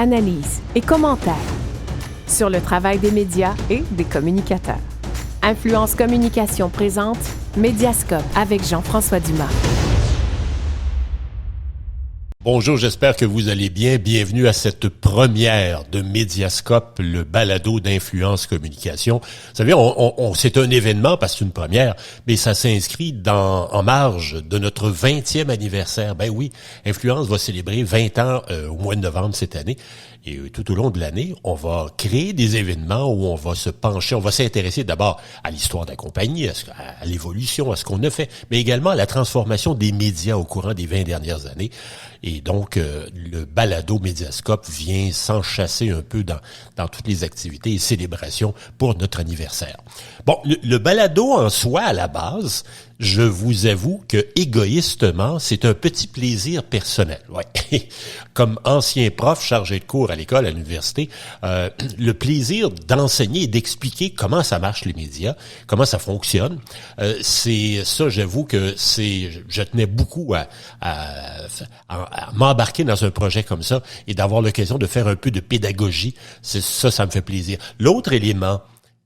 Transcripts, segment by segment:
analyses et commentaires sur le travail des médias et des communicateurs. Influence Communication présente Médiascope avec Jean-François Dumas. Bonjour, j'espère que vous allez bien. Bienvenue à cette première de Médiascope, le balado d'Influence Communication. Vous savez, c'est un événement parce que c'est une première, mais ça s'inscrit en marge de notre 20e anniversaire. Ben oui, Influence va célébrer 20 ans au mois de novembre cette année. Et tout au long de l'année, on va créer des événements où on va se pencher, on va s'intéresser d'abord à l'histoire de la compagnie, à l'évolution, à ce qu'on a fait, mais également à la transformation des médias au courant des 20 dernières années. Et donc, le balado Médiascope vient s'enchasser un peu dans toutes les activités et célébrations pour notre anniversaire. Bon, le balado en soi, à la base, je vous avoue que égoïstement, c'est un petit plaisir personnel. Ouais. Comme ancien prof chargé de cours à l'école, à l'université, le plaisir d'enseigner et d'expliquer comment ça marche les médias, comment ça fonctionne, c'est ça, j'avoue que je tenais beaucoup à m'embarquer dans un projet comme ça et d'avoir l'occasion de faire un peu de pédagogie. Ça me fait plaisir. L'autre élément,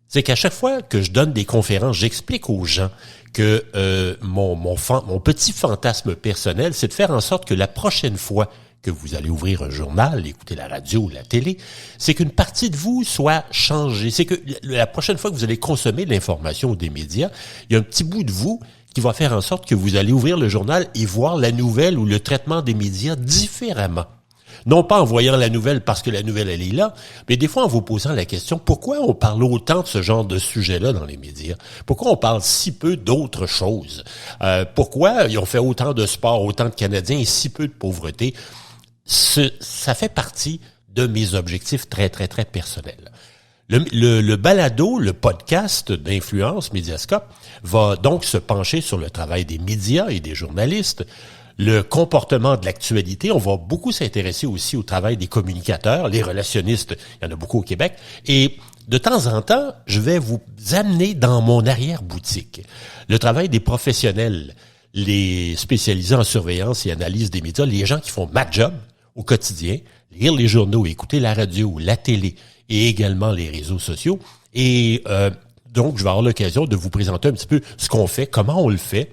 c'est qu'à chaque fois que je donne des conférences, j'explique aux gens que mon petit fantasme personnel, c'est de faire en sorte que la prochaine fois que vous allez ouvrir un journal, écouter la radio ou la télé, c'est qu'une partie de vous soit changée. C'est que la prochaine fois que vous allez consommer de l'information ou des médias, il y a un petit bout de vous qui va faire en sorte que vous allez ouvrir le journal et voir la nouvelle ou le traitement des médias différemment. Non pas en voyant la nouvelle parce que la nouvelle, elle est là, mais des fois en vous posant la question, pourquoi on parle autant de ce genre de sujet-là dans les médias? Pourquoi on parle si peu d'autres choses? Pourquoi ils ont fait autant de sport, autant de Canadiens et si peu de pauvreté? Ça fait partie de mes objectifs très, très, très personnels. Le balado, le podcast d'Influence Médiascope va donc se pencher sur le travail des médias et des journalistes, le comportement de l'actualité. On va beaucoup s'intéresser aussi au travail des communicateurs, les relationnistes, il y en a beaucoup au Québec. Et de temps en temps, je vais vous amener dans mon arrière-boutique. Le travail des professionnels, les spécialisés en surveillance et analyse des médias, les gens qui font ma job au quotidien, lire les journaux, écouter la radio, la télé et également les réseaux sociaux. Et donc, je vais avoir l'occasion de vous présenter un petit peu ce qu'on fait, comment on le fait,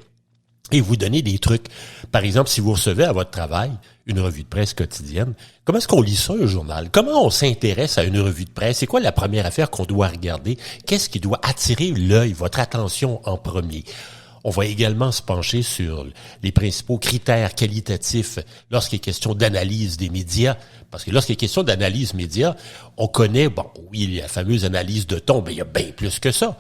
et vous donner des trucs. Par exemple, si vous recevez à votre travail une revue de presse quotidienne, comment est-ce qu'on lit ça, un journal? Comment on s'intéresse à une revue de presse? C'est quoi la première affaire qu'on doit regarder? Qu'est-ce qui doit attirer l'œil, votre attention en premier? On va également se pencher sur les principaux critères qualitatifs lorsqu'il est question d'analyse des médias. Parce que lorsqu'il est question d'analyse média, on connaît, oui, la fameuse analyse de ton, mais il y a bien plus que ça.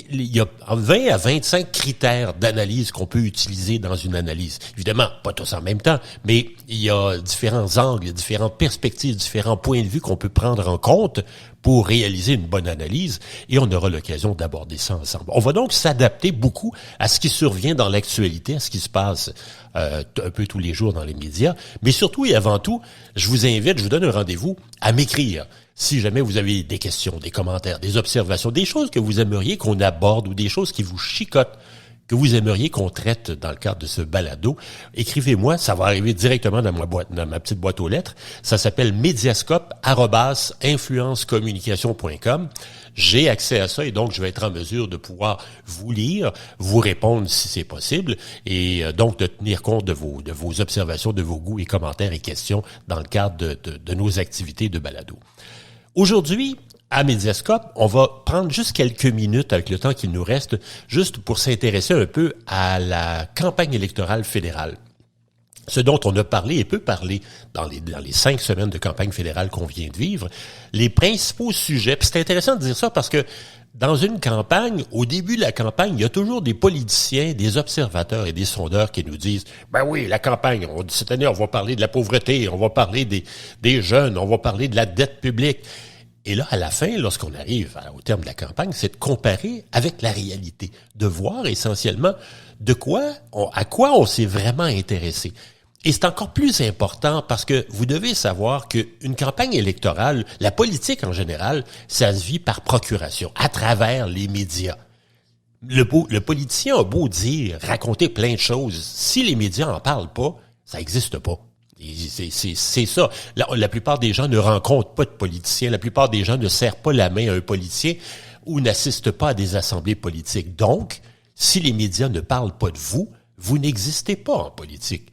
Il y a 20 à 25 critères d'analyse qu'on peut utiliser dans une analyse. Évidemment, pas tous en même temps, mais il y a différents angles, différentes perspectives, différents points de vue qu'on peut prendre en compte pour réaliser une bonne analyse, et on aura l'occasion d'aborder ça ensemble. On va donc s'adapter beaucoup à ce qui survient dans l'actualité, à ce qui se passe un peu tous les jours dans les médias, mais surtout et avant tout, je vous donne un rendez-vous à m'écrire. Si jamais vous avez des questions, des commentaires, des observations, des choses que vous aimeriez qu'on aborde ou des choses qui vous chicotent, que vous aimeriez qu'on traite dans le cadre de ce balado, écrivez-moi, ça va arriver directement dans ma petite boîte aux lettres. Ça s'appelle mediascope@influencecommunication.com. J'ai accès à ça et donc je vais être en mesure de pouvoir vous lire, vous répondre si c'est possible et donc de tenir compte de vos observations, de vos goûts et commentaires et questions dans le cadre de nos activités de balado. Aujourd'hui, à Médiascope, on va prendre juste quelques minutes avec le temps qu'il nous reste, juste pour s'intéresser un peu à la campagne électorale fédérale. Ce dont on a parlé et peut parler dans les 5 semaines de campagne fédérale qu'on vient de vivre, les principaux sujets. Puis c'est intéressant de dire ça parce que dans une campagne, au début de la campagne, il y a toujours des politiciens, des observateurs et des sondeurs qui nous disent « Ben oui, la campagne, cette année, on va parler de la pauvreté, on va parler des jeunes, on va parler de la dette publique. » Et là, à la fin, lorsqu'on arrive au terme de la campagne, c'est de comparer avec la réalité, de voir essentiellement à quoi on s'est vraiment intéressé. Et c'est encore plus important parce que vous devez savoir qu'une campagne électorale, la politique en général, ça se vit par procuration, à travers les médias. Le politicien a beau dire, raconter plein de choses, si les médias en parlent pas, ça n'existe pas. C'est ça. La plupart des gens ne rencontrent pas de politiciens. La plupart des gens ne serrent pas la main à un politicien ou n'assistent pas à des assemblées politiques. Donc, si les médias ne parlent pas de vous, vous n'existez pas en politique.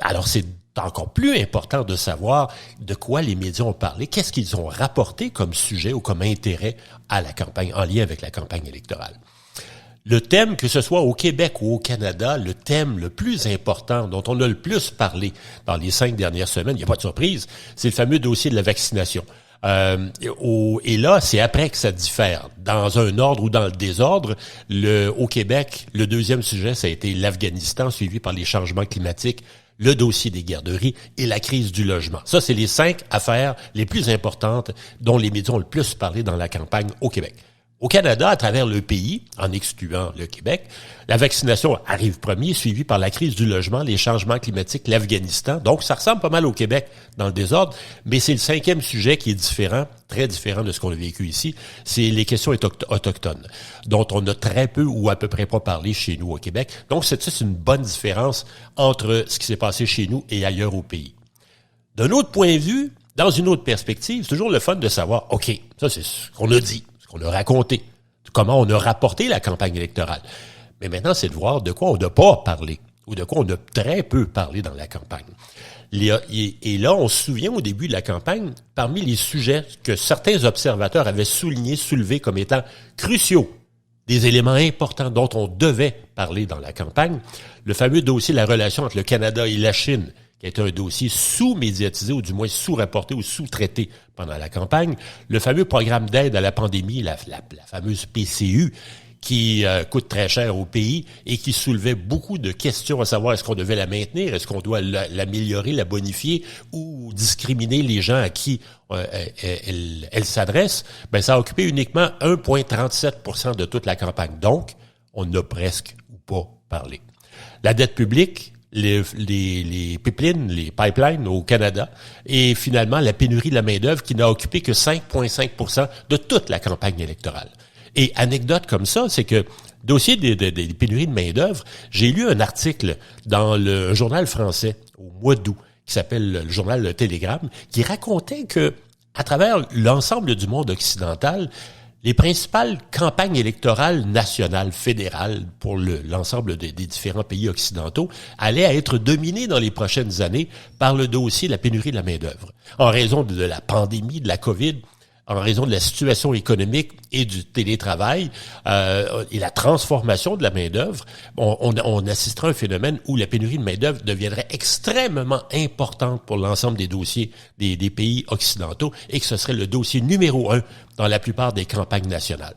Alors, c'est encore plus important de savoir de quoi les médias ont parlé, qu'est-ce qu'ils ont rapporté comme sujet ou comme intérêt à la campagne, en lien avec la campagne électorale. Le thème, que ce soit au Québec ou au Canada, le thème le plus important dont on a le plus parlé dans les 5 dernières semaines, il n'y a pas de surprise, c'est le fameux dossier de la vaccination. Et là, c'est après que ça diffère. Dans un ordre ou dans le désordre, au Québec, le deuxième sujet, ça a été l'Afghanistan, suivi par les changements climatiques, le dossier des garderies et la crise du logement. Ça, c'est les 5 affaires les plus importantes dont les médias ont le plus parlé dans la campagne au Québec. Au Canada, à travers le pays, en excluant le Québec, la vaccination arrive premier, suivie par la crise du logement, les changements climatiques, l'Afghanistan. Donc, ça ressemble pas mal au Québec dans le désordre, mais c'est le 5e sujet qui est différent, très différent de ce qu'on a vécu ici. C'est les questions autochtones, dont on a très peu ou à peu près pas parlé chez nous au Québec. Donc, c'est une bonne différence entre ce qui s'est passé chez nous et ailleurs au pays. D'un autre point de vue, dans une autre perspective, c'est toujours le fun de savoir, OK, ça c'est ce qu'on a dit. On a raconté, comment on a rapporté la campagne électorale. Mais maintenant, c'est de voir de quoi on n'a pas parlé, ou de quoi on a très peu parlé dans la campagne. Et là, on se souvient au début de la campagne, parmi les sujets que certains observateurs avaient soulevés comme étant cruciaux, des éléments importants dont on devait parler dans la campagne, le fameux dossier de la relation entre le Canada et la Chine, qui a été un dossier sous-médiatisé, ou du moins sous-rapporté ou sous-traité pendant la campagne, le fameux programme d'aide à la pandémie, la fameuse PCU, qui coûte très cher au pays et qui soulevait beaucoup de questions à savoir est-ce qu'on devait la maintenir, est-ce qu'on doit l'améliorer, la bonifier ou discriminer les gens à qui elle s'adresse. Ben, ça a occupé uniquement 1,37% de toute la campagne. Donc, on n'a presque ou pas parlé. La dette publique, les pipelines au Canada et finalement la pénurie de la main-d'œuvre qui n'a occupé que 5,5% de toute la campagne électorale. Et anecdote comme ça, c'est que dossier des pénuries de main-d'œuvre, j'ai lu un article dans le journal français au mois d'août qui s'appelle le journal Le Télégramme qui racontait que à travers l'ensemble du monde occidental, les principales campagnes électorales nationales, fédérales, pour l'ensemble des différents pays occidentaux, allaient être dominées dans les prochaines années par le dossier de la pénurie de la main-d'œuvre. En raison de la pandémie, de la COVID, en raison de la situation économique et du télétravail et la transformation de la main-d'œuvre, on assistera à un phénomène où la pénurie de main-d'œuvre deviendrait extrêmement importante pour l'ensemble des dossiers des pays occidentaux et que ce serait le dossier numéro 1 dans la plupart des campagnes nationales.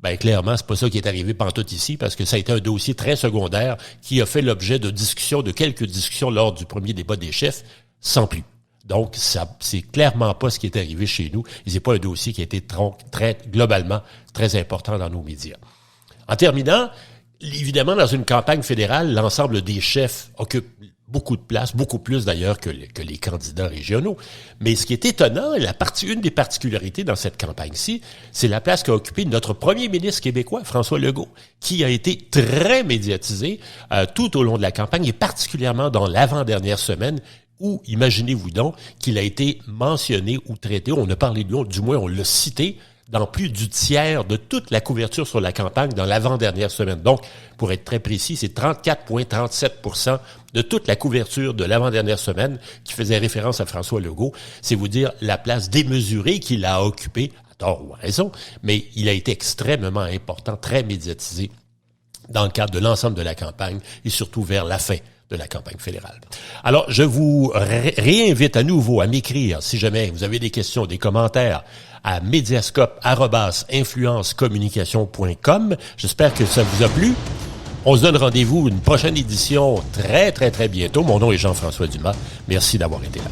Ben clairement, c'est pas ça qui est arrivé pantoute ici, parce que ça a été un dossier très secondaire qui a fait l'objet de quelques discussions lors du premier débat des chefs, sans plus. Donc, ça, c'est clairement pas ce qui est arrivé chez nous. Et c'est pas un dossier qui a été globalement très important dans nos médias. En terminant, évidemment, dans une campagne fédérale, l'ensemble des chefs occupe beaucoup de place, beaucoup plus d'ailleurs que les candidats régionaux. Mais ce qui est étonnant, une des particularités dans cette campagne-ci, c'est la place qu'a occupée notre premier ministre québécois, François Legault, qui a été très médiatisé tout au long de la campagne et particulièrement dans l'avant-dernière semaine, où, imaginez-vous donc, qu'il a été mentionné ou traité, on a parlé de lui, du moins on l'a cité, dans plus du tiers de toute la couverture sur la campagne dans l'avant-dernière semaine. Donc, pour être très précis, c'est 34,37% de toute la couverture de l'avant-dernière semaine qui faisait référence à François Legault. C'est vous dire la place démesurée qu'il a occupée, à tort ou à raison, mais il a été extrêmement important, très médiatisé dans le cadre de l'ensemble de la campagne et surtout vers la fin de la campagne fédérale. Alors, je vous réinvite à nouveau à m'écrire si jamais vous avez des questions, des commentaires à mediascope@influencecommunication.com. J'espère que ça vous a plu. On se donne rendez-vous une prochaine édition très, très, très bientôt. Mon nom est Jean-François Dumas. Merci d'avoir été là.